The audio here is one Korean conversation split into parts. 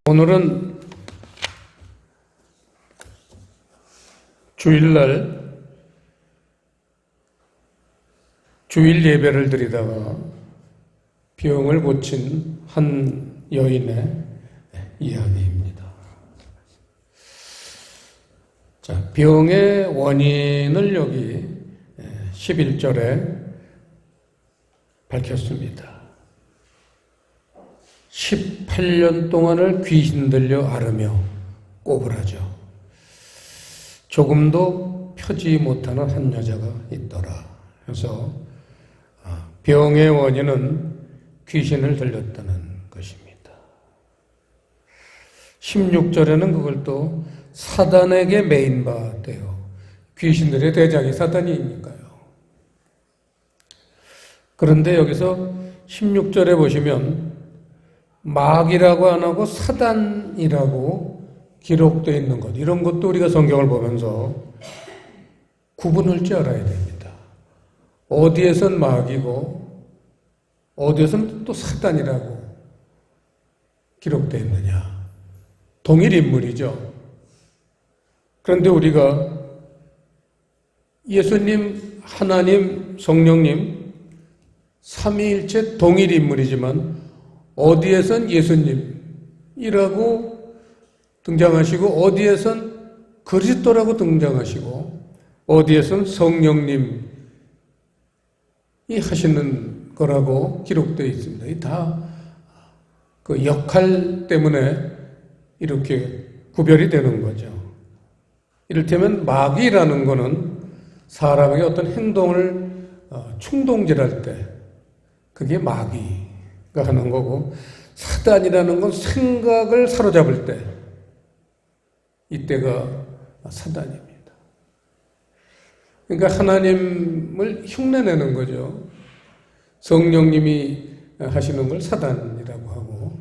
오늘은 주일날 주일 예배를 드리다가 병을 고친 한 여인의 이야기입니다. 자, 병의 원인을 여기 11절에 밝혔습니다. 18년 동안을 귀신 들려 앓으며 꼬부라져 조금도 펴지 못하는 한 여자가 있더라. 그래서 병의 원인은 귀신을 들렸다는 것입니다. 16절에는 그걸 또 사단에게 매인받대요. 귀신들의 대장이 사단이니까요. 그런데 여기서 16절에 보시면 마귀라고 안 하고 사단이라고 기록되어 있는 것, 이런 것도 우리가 성경을 보면서 구분할 줄 알아야 됩니다. 어디에선 마귀고 어디에선 또 사단이라고 기록되어 있느냐. 동일 인물이죠. 그런데 우리가 예수님, 하나님, 성령님 삼위일체 동일 인물이지만 어디에선 예수님이라고 등장하시고 어디에선 그리스도라고 등장하시고 어디에선 성령님이 하시는 거라고 기록되어 있습니다. 이 다 그 역할 때문에 이렇게 구별이 되는 거죠. 이를테면 마귀라는 거는 사람에게 어떤 행동을 충동질할 때 그게 마귀가 하는 거고, 사단이라는 건 생각을 사로잡을 때 이때가 사단입니다. 그러니까 하나님을 흉내내는 거죠. 성령님이 하시는 걸 사단이라고 하고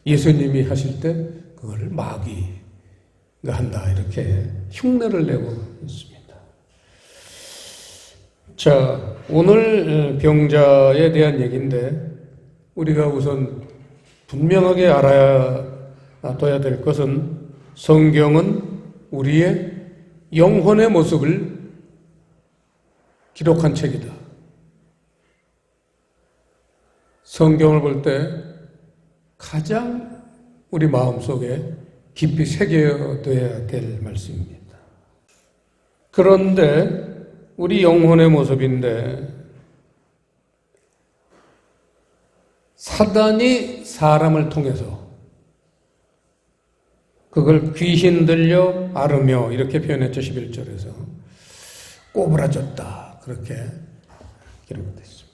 예수님이 하실 때 그걸 마귀가 한다, 이렇게 흉내를 내고 있습니다. 자, 오늘 병자에 대한 얘기인데 우리가 우선 분명하게 알아둬야 될 것은 성경은 우리의 영혼의 모습을 기록한 책이다. 성경을 볼 때 가장 우리 마음속에 깊이 새겨둬야 될 말씀입니다. 그런데 우리 영혼의 모습인데 사단이 사람을 통해서 그걸 귀신 들려 앓으며 이렇게 표현했죠. 11절에서 꼬부라졌다, 그렇게 기록되어 있습니다.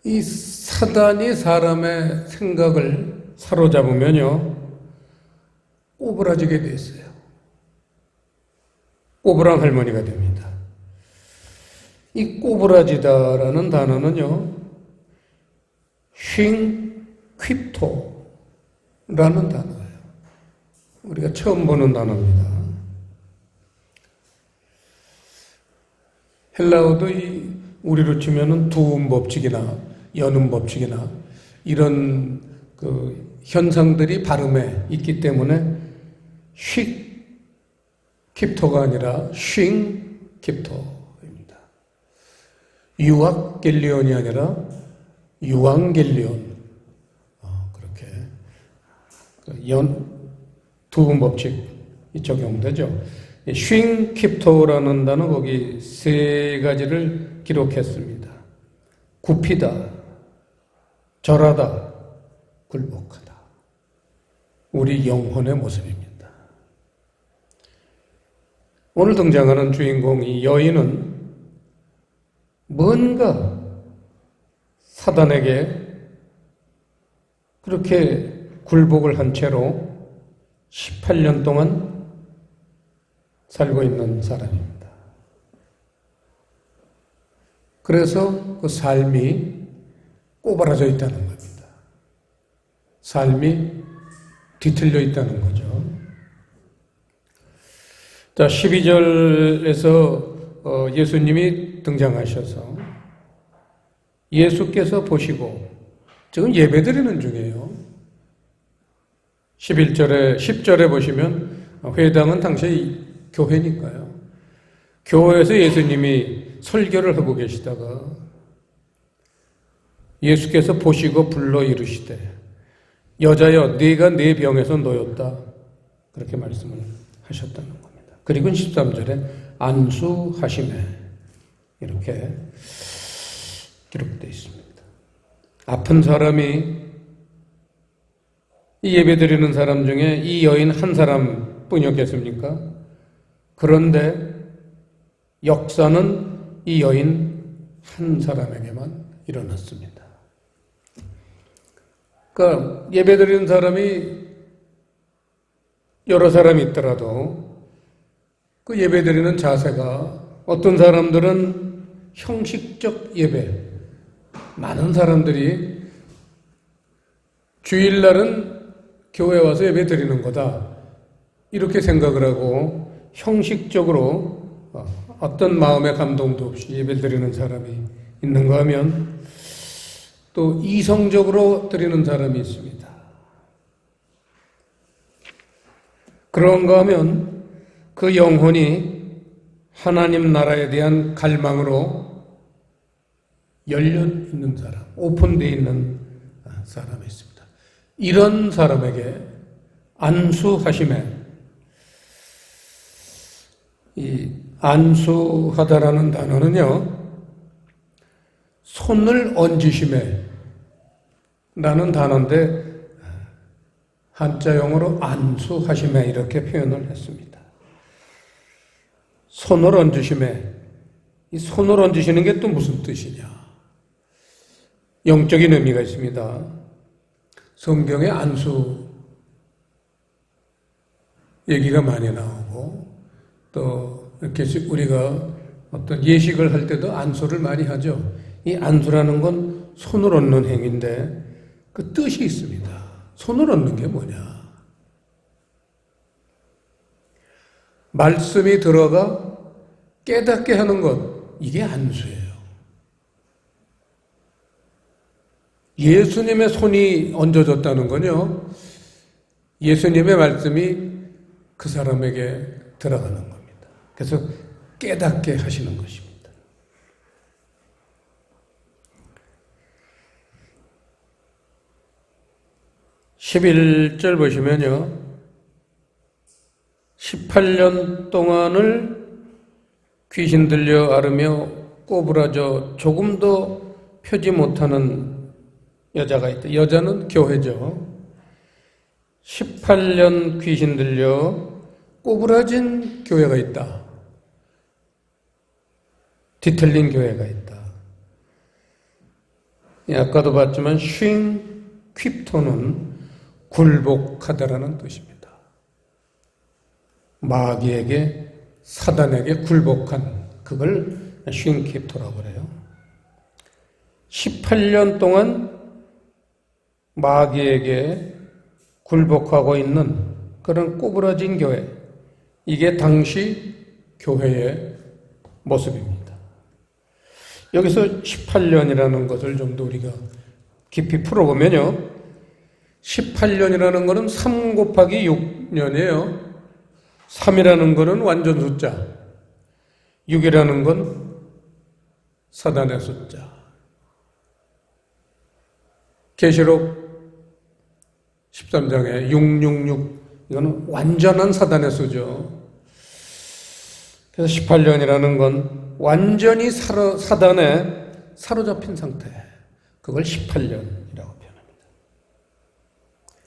이 사단이 사람의 생각을 사로잡으면요 꼬부라지게 돼 있어요. 꼬부랑 할머니가 됩니다. 이 꼬부라지다라는 단어는요, 휭퀴토라는 단어예요. 우리가 처음 보는 단어입니다. 헬라어도 우리로 치면은 두음 법칙이나 연음 법칙이나 이런 그 현상들이 발음에 있기 때문에 휭퀴토가 아니라 휭퀴토입니다. 유학겔리온이 아니라 유앙겔리온, 그렇게 두음 법칙이 적용되죠. 휭퀴토라는 단어 거기 세 가지를 기록했습니다. 굽히다, 절하다, 굴복하다. 우리 영혼의 모습입니다. 오늘 등장하는 주인공 이 여인은 뭔가 사단에게 그렇게 굴복을 한 채로 18년 동안 살고 있는 사람입니다. 그래서 그 삶이 꼬부라져 있다는 겁니다. 삶이 뒤틀려 있다는 거죠. 자, 12절에서 예수님이 등장하셔서 예수께서 보시고 지금 예배드리는 중이에요. 11절에 10절에 보시면 회당은 당시 교회니까요. 교회에서 예수님이 설교를 하고 계시다가 예수께서 보시고 불러 이르시되 여자여 네가 네 병에서 놓였다. 그렇게 말씀을 하셨다는 겁니다. 그리고 13절에 안수하시매 이렇게 기록되어 있습니다. 아픈 사람이 이 예배드리는 사람 중에 이 여인 한 사람뿐이었겠습니까? 그런데 역사는 이 여인 한 사람에게만 일어났습니다. 그러니까 예배드리는 사람이 여러 사람이 있더라도 그 예배드리는 자세가 어떤 사람들은 형식적 예배, 많은 사람들이 주일날은 교회 와서 예배 드리는 거다. 이렇게 생각을 하고 형식적으로 어떤 마음의 감동도 없이 예배 드리는 사람이 있는가 하면 또 이성적으로 드리는 사람이 있습니다. 그런가 하면 그 영혼이 하나님 나라에 대한 갈망으로 열려 있는 사람, 오픈되어 있는 사람이 있습니다. 이런 사람에게 안수하심에, 이 안수하다라는 단어는요, 손을 얹으심에 라는 단어인데 한자용어로 안수하심에 이렇게 표현을 했습니다. 손을 얹으심에, 이 손을 얹으시는 게 또 무슨 뜻이냐? 영적인 의미가 있습니다. 성경에 안수 얘기가 많이 나오고 또 이렇게 우리가 어떤 예식을 할 때도 안수를 많이 하죠. 이 안수라는 건 손을 얹는 행위인데 그 뜻이 있습니다. 손을 얹는 게 뭐냐? 말씀이 들어가 깨닫게 하는 것, 이게 안수예요. 예수님의 손이 얹어졌다는 건요, 예수님의 말씀이 그 사람에게 들어가는 겁니다. 그래서 깨닫게 하시는 것입니다. (11절) 보시면요, 18년 동안을 귀신 들려 앓으며 꼬부라져 조금도 펴지 못하는 여자가 있다. 여자는 교회죠. 18년 귀신 들려 꼬부라진 교회가 있다. 뒤틀린 교회가 있다. 아까도 봤지만 쉰 퀴토는 굴복하다라는 뜻입니다. 마귀에게, 사단에게 굴복한, 그걸 쉰 퀴토라고 그래요. 18년 동안 마귀에게 굴복하고 있는 그런 꼬부라진 교회, 이게 당시 교회의 모습입니다. 여기서 18년이라는 것을 좀 더 우리가 깊이 풀어보면요, 18년이라는 것은 3 곱하기 6년이에요. 3이라는 것은 완전 숫자, 6이라는 건 사단의 숫자. 계시록 13장에 666, 이거는 완전한 사단의 수죠. 그래서 18년이라는 건 완전히 사단에 사로잡힌 상태, 그걸 18년이라고 표현합니다.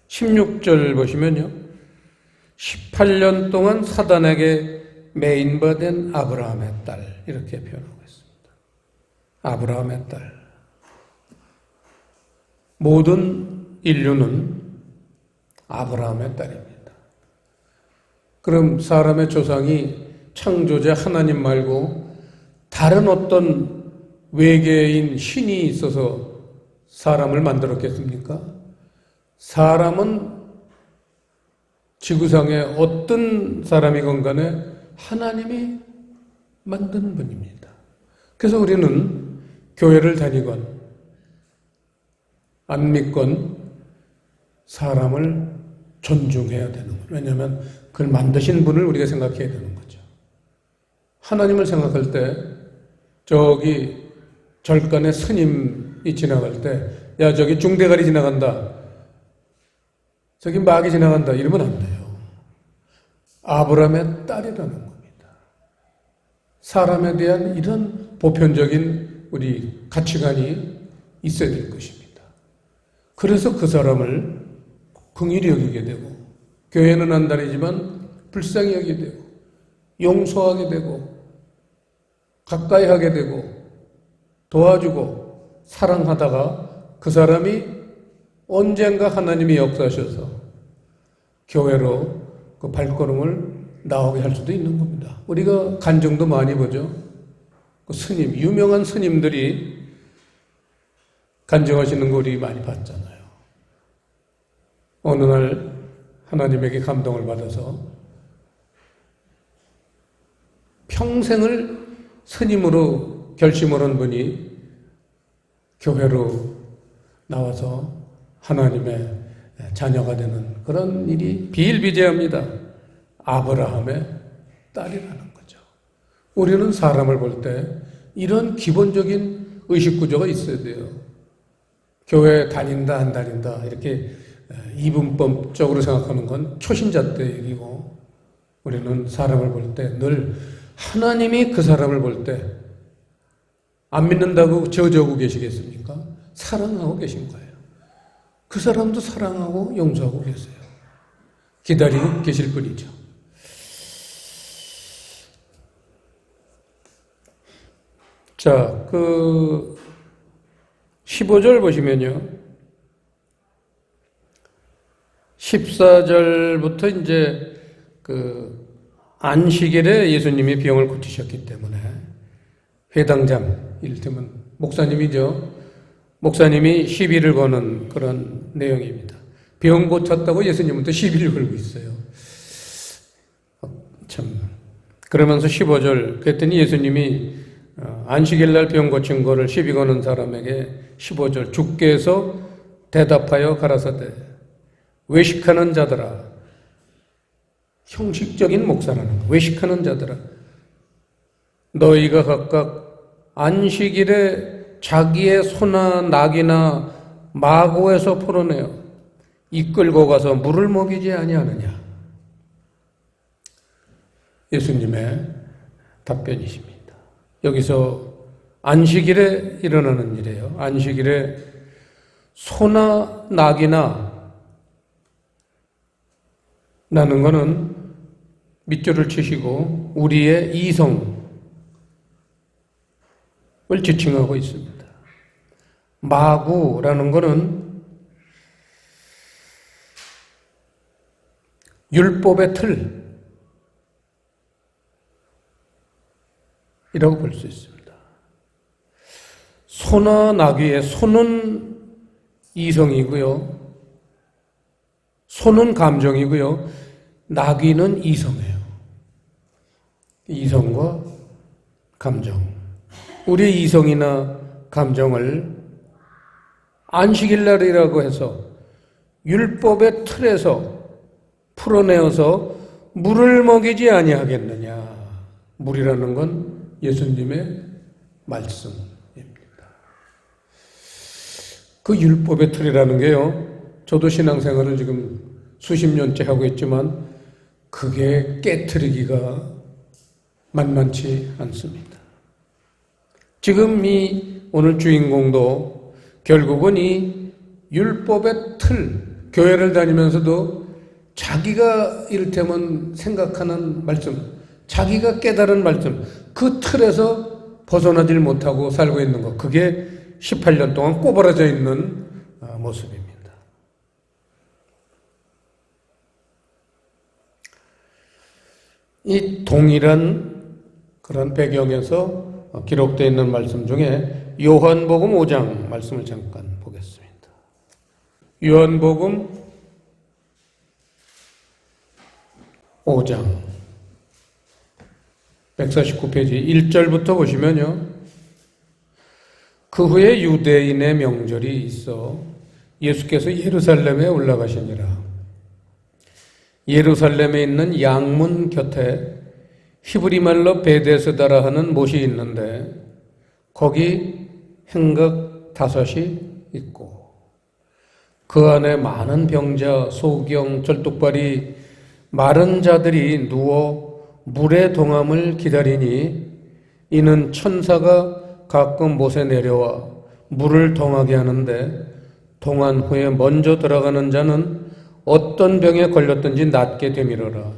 16절 보시면요, 18년 동안 사단에게 매인받은 아브라함의 딸, 이렇게 표현하고 있습니다. 아브라함의 딸. 모든 인류는 아브라함의 딸입니다. 그럼 사람의 조상이 창조자 하나님 말고 다른 어떤 외계인 신이 있어서 사람을 만들었겠습니까? 사람은 지구상에 어떤 사람이건 간에 하나님이 만드는 분입니다. '그래서 우리는 교회를 다니건 안 믿건 사람을 존중해야 되는 거예요. 왜냐하면 그걸 만드신 분을 우리가 생각해야 되는 거죠. 하나님을 생각할 때 저기 절간에 스님이 지나갈 때 야 저기 중대가리 지나간다. 저기 마귀 지나간다. 이러면 안 돼요. 아브라함의 딸이라는 겁니다. 사람에 대한 이런 보편적인 우리 가치관이 있어야 될 것입니다. 그래서 그 사람을 긍휼히 여기게 되고 교회는 안 다니지만 불쌍히 여기게 되고 용서하게 되고 가까이 하게 되고 도와주고 사랑하다가 그 사람이 언젠가 하나님이 역사하셔서 교회로 그 발걸음을 나오게 할 수도 있는 겁니다. 우리가 간증도 많이 보죠. 그 스님, 유명한 스님들이 간증하시는 거 우리 많이 봤잖아요. 어느 날 하나님에게 감동을 받아서 평생을 스님으로 결심을 한 분이 교회로 나와서 하나님의 자녀가 되는 그런 일이 비일비재합니다. 아브라함의 딸이라는 거죠. 우리는 사람을 볼 때 이런 기본적인 의식구조가 있어야 돼요. 교회 다닌다 안 다닌다 이렇게 이분법적으로 생각하는 건 초신자 때 얘기고 우리는 사람을 볼 때 늘 하나님이 그 사람을 볼 때 안 믿는다고 저주하고 계시겠습니까? 사랑하고 계신 거예요. 그 사람도 사랑하고 용서하고 계세요. 기다리고 계실 뿐이죠. 자, 15절 보시면요. 14절부터 이제 안식일에 예수님이 병을 고치셨기 때문에 회당장, 이를테면 목사님이죠. 목사님이 시비를 거는 그런 내용입니다. 병 고쳤다고 예수님한테 시비를 걸고 있어요. 참. 그러면서 15절, 그랬더니 예수님이 안식일 날 병 고친 거를 시비 거는 사람에게 15절, 주께서 대답하여 가라사대 외식하는 자들아, 형식적인 목사라는 거, 외식하는 자들아, 너희가 각각 안식일에 자기의 소나 낙이나 마고에서 풀어내어 이끌고 가서 물을 먹이지 아니하느냐. 예수님의 답변이십니다. 여기서 안식일에 일어나는 일이에요. 안식일에 소나 낙이나 나는 거는 밑줄을 치시고 우리의 이성을 지칭하고 있습니다. 마구라는 거는 율법의 틀이라고 볼 수 있습니다. 소나 나귀의 소는 이성이고요. 소는 감정이고요. 나귀는 이성이에요. 이성과 감정. 우리 이성이나 감정을 안식일날이라고 해서 율법의 틀에서 풀어내어서 물을 먹이지 아니하겠느냐. 물이라는 건 예수님의 말씀입니다. 그 율법의 틀이라는 게요. 저도 신앙생활을 지금 수십 년째 하고 있지만 그게 깨트리기가 만만치 않습니다. 지금 이 오늘 주인공도 결국은 이 율법의 틀, 교회를 다니면서도 자기가 이를테면 생각하는 말씀, 자기가 깨달은 말씀, 그 틀에서 벗어나질 못하고 살고 있는 것, 그게 18년 동안 꼬부라져 있는 모습입니다. 이 동일한 그런 배경에서 기록되어 있는 말씀 중에 요한복음 5장 말씀을 잠깐 보겠습니다. 요한복음 5장 149페이지 1절부터 보시면요. 그 후에 유대인의 명절이 있어 예수께서 예루살렘에 올라가시니라. 예루살렘에 있는 양문 곁에 히브리 말로 베데스다라 하는 못이 있는데 거기 행각 5이 있고 그 안에 많은 병자, 소경, 절뚝발이 마른 자들이 누워 물의 동함을 기다리니 이는 천사가 가끔 못에 내려와 물을 동하게 하는데 동한 후에 먼저 들어가는 자는 어떤 병에 걸렸든지 낫게 되미러라.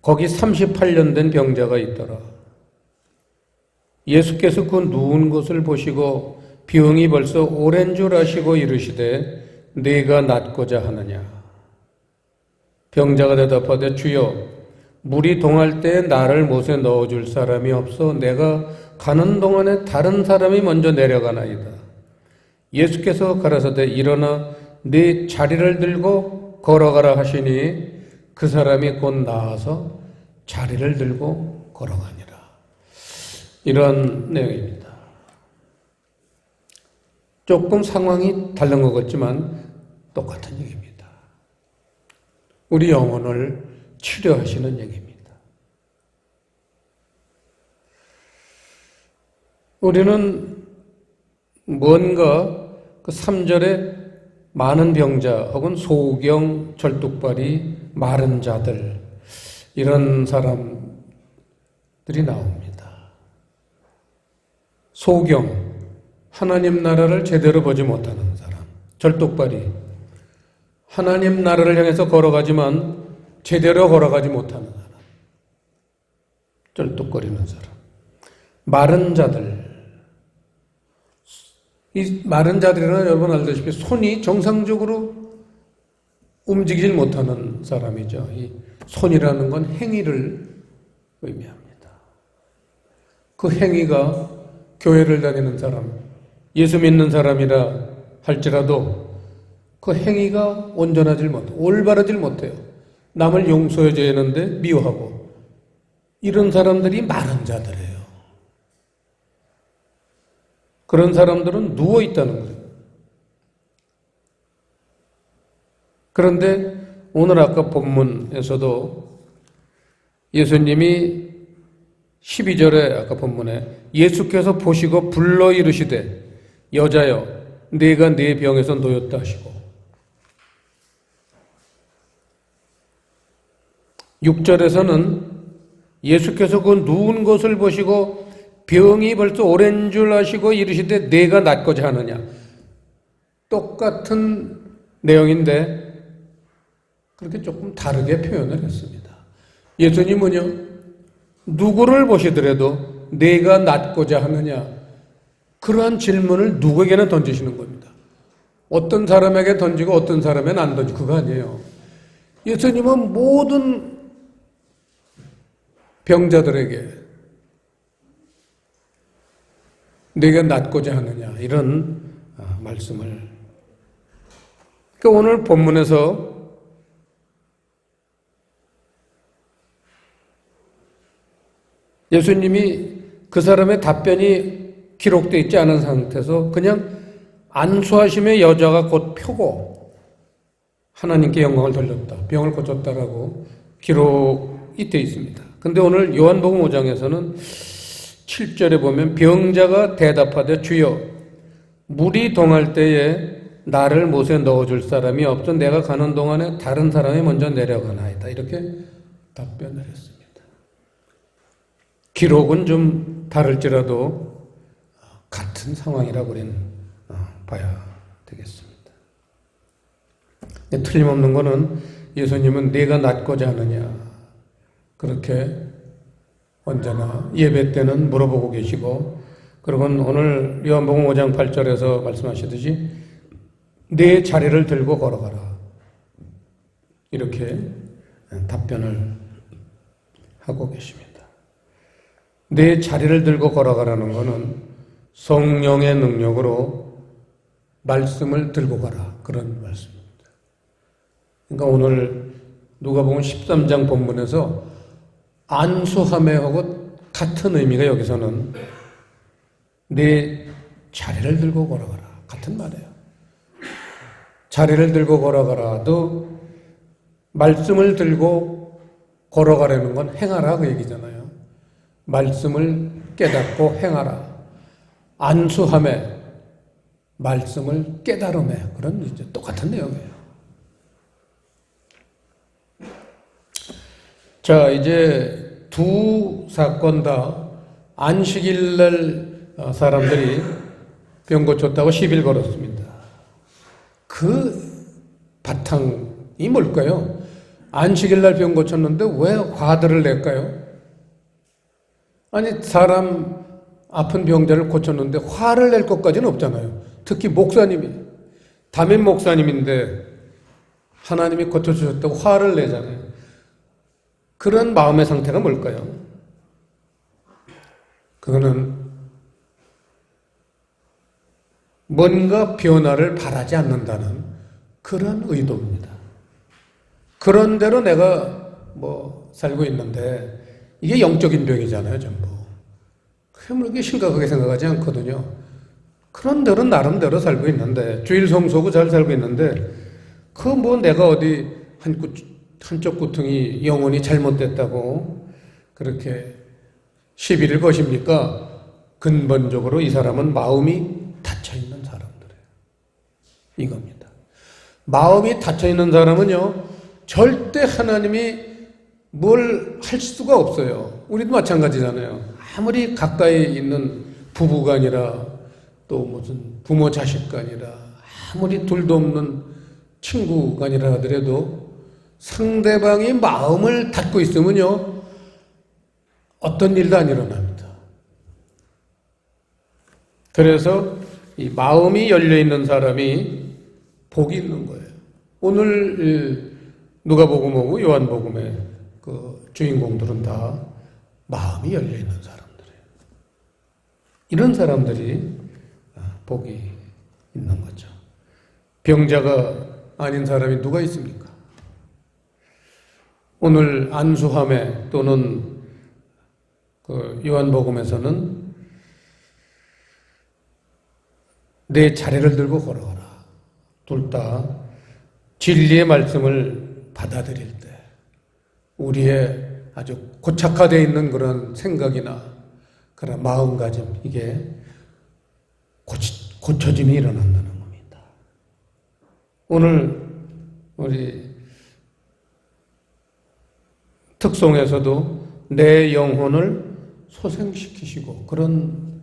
거기 38년 된 병자가 있더라. 예수께서 그 누운 것을 보시고 병이 벌써 오랜 줄 아시고 이르시되 네가 낫고자 하느냐. 병자가 대답하되 주여 물이 동할 때 나를 못에 넣어줄 사람이 없어 내가 가는 동안에 다른 사람이 먼저 내려가나이다. 예수께서 가라사대 일어나 네 자리를 들고 걸어가라 하시니 그 사람이 곧 나아서 자리를 들고 걸어가니라. 이런 내용입니다. 조금 상황이 다른 것 같지만 똑같은 얘기입니다. 우리 영혼을 치료하시는 얘기입니다. 우리는 뭔가 그 3절에 많은 병자 혹은 소경, 절뚝발이 마른 자들 이런 사람들이 나옵니다. 소경, 하나님 나라를 제대로 보지 못하는 사람. 절뚝발이 하나님 나라를 향해서 걸어가지만 제대로 걸어가지 못하는 사람. 쩔뚝거리는 사람. 마른 자들. 이 마른 자들이란 여러분 알다시피 손이 정상적으로 움직이질 못하는 사람이죠. 이 손이라는 건 행위를 의미합니다. 그 행위가 교회를 다니는 사람, 예수 믿는 사람이라 할지라도 그 행위가 온전하질 못해요. 올바르질 못해요. 남을 용서해줘야 하는데 미워하고 이런 사람들이 마른 자들이에요. 그런 사람들은 누워 있다는 거예요. 그런데 오늘 아까 본문에서도 예수님이 12절에 아까 본문에 예수께서 보시고 불러 이르시되 여자여 네가 네 병에서 놓였다 하시고 6절에서는 예수께서 그 누운 것을 보시고 병이 벌써 오랜 줄 아시고 이르시되 네가 낫고자 하느냐. 똑같은 내용인데 그렇게 조금 다르게 표현을 했습니다. 예수님은요, 누구를 보시더라도 네가 낫고자 하느냐, 그러한 질문을 누구에게나 던지시는 겁니다. 어떤 사람에게 던지고 어떤 사람에게는 안 던지고 그거 아니에요. 예수님은 모든 병자들에게 네가 낫고자 하느냐 이런 말씀을. 그러니까 오늘 본문에서 예수님이 그 사람의 답변이 기록되어 있지 않은 상태에서 그냥 안수하심의 여자가 곧 표고 하나님께 영광을 돌렸다, 병을 고쳤다라고 기록이 되어 있습니다. 근데 오늘 요한복음 5장에서는 7절에 보면 병자가 대답하되 주여 물이 동할 때에 나를 못에 넣어줄 사람이 없어 내가 가는 동안에 다른 사람이 먼저 내려가나이다. 이렇게 답변을 했습니다. 기록은 좀 다를지라도 같은 상황이라고 우리는 봐야 되겠습니다. 틀림없는 것은 예수님은 네가 낫고자 하느냐 그렇게 언제나 예배 때는 물어보고 계시고, 그리고 오늘 요한복음 5장 8절에서 말씀하시듯이 내 자리를 들고 걸어가라 이렇게 답변을 하고 계십니다. 내 자리를 들고 걸어가라는 것은 성령의 능력으로 말씀을 들고 가라 그런 말씀입니다. 그러니까 오늘 누가복음 13장 본문에서 안수함에하고 같은 의미가 여기서는 내 자리를 들고 걸어가라 같은 말이에요. 자리를 들고 걸어가라도 말씀을 들고 걸어가려는 건 행하라 그 얘기잖아요. 말씀을 깨닫고 행하라. 안수함에 말씀을 깨달음에 그런 이제 똑같은 내용이에요. 자, 이제 두 사건 다 안식일날 사람들이 병 고쳤다고 시비를 걸었습니다. 그 바탕이 뭘까요? 안식일날 병 고쳤는데 왜 화들을 낼까요? 아니, 사람 아픈 병자를 고쳤는데 화를 낼 것까지는 없잖아요. 특히 목사님이, 담임 목사님인데 하나님이 고쳐주셨다고 화를 내잖아요. 그런 마음의 상태가 뭘까요? 그거는 뭔가 변화를 바라지 않는다는 그런 의도입니다. 그런 대로 내가 살고 있는데 이게 영적인 병이잖아요, 전부. 그게 심각하게 생각하지 않거든요. 그런 대로 나름대로 살고 있는데, 주일 성수하고 잘 살고 있는데, 내가 어디 한쪽 구퉁이 영혼이 잘못됐다고 그렇게 시비를 거십니까? 근본적으로 이 사람은 마음이 닫혀있는 사람들이에요. 이겁니다. 마음이 닫혀있는 사람은요, 절대 하나님이 뭘 할 수가 없어요. 우리도 마찬가지잖아요. 아무리 가까이 있는 부부간이라 또 무슨 부모 자식간이라 아무리 둘도 없는 친구간이라 하더라도 상대방이 마음을 닫고 있으면요, 어떤 일도 안 일어납니다. 그래서 이 마음이 열려있는 사람이 복이 있는 거예요. 오늘 누가복음하고 요한복음의 그 주인공들은 다 마음이 열려있는 사람들이에요. 이런 사람들이 복이 있는 거죠. 병자가 아닌 사람이 누가 있습니까? 오늘 안수함에 또는 그 요한복음에서는 내 자리를 들고 걸어가라. 둘 다 진리의 말씀을 받아들일 때 우리의 아주 고착화되어 있는 그런 생각이나 그런 마음가짐, 이게 고쳐짐이 일어난다는 겁니다. 오늘 우리 특송에서도 내 영혼을 소생시키시고 그런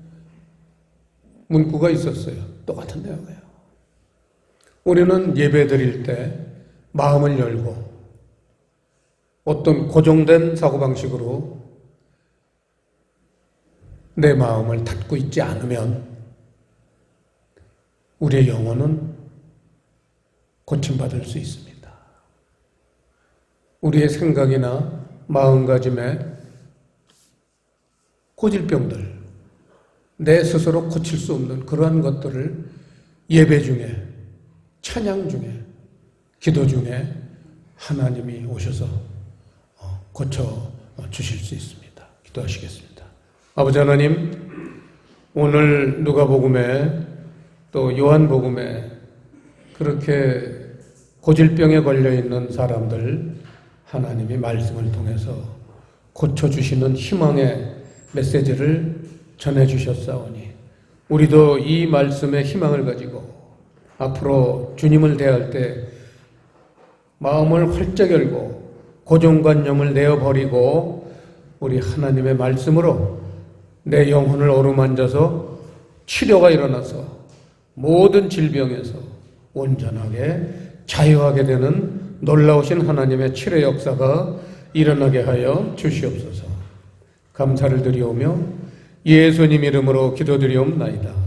문구가 있었어요. 똑같은 내용이에요. 우리는 예배 드릴 때 마음을 열고 어떤 고정된 사고방식으로 내 마음을 닫고 있지 않으면 우리의 영혼은 고침받을 수 있습니다. 우리의 생각이나 마음가짐에 고질병들, 내 스스로 고칠 수 없는 그러한 것들을 예배 중에, 찬양 중에, 기도 중에 하나님이 오셔서 고쳐 주실 수 있습니다. 기도하시겠습니다. 아버지 하나님, 오늘 누가복음에 또 요한복음에 그렇게 고질병에 걸려있는 사람들 하나님이 말씀을 통해서 고쳐주시는 희망의 메시지를 전해주셨사오니 우리도 이 말씀의 희망을 가지고 앞으로 주님을 대할 때 마음을 활짝 열고 고정관념을 내어버리고 우리 하나님의 말씀으로 내 영혼을 어루만져서 치료가 일어나서 모든 질병에서 온전하게 자유하게 되는 놀라우신 하나님의 치료 역사가 일어나게 하여 주시옵소서. 감사를 드리오며 예수님 이름으로 기도드리옵나이다.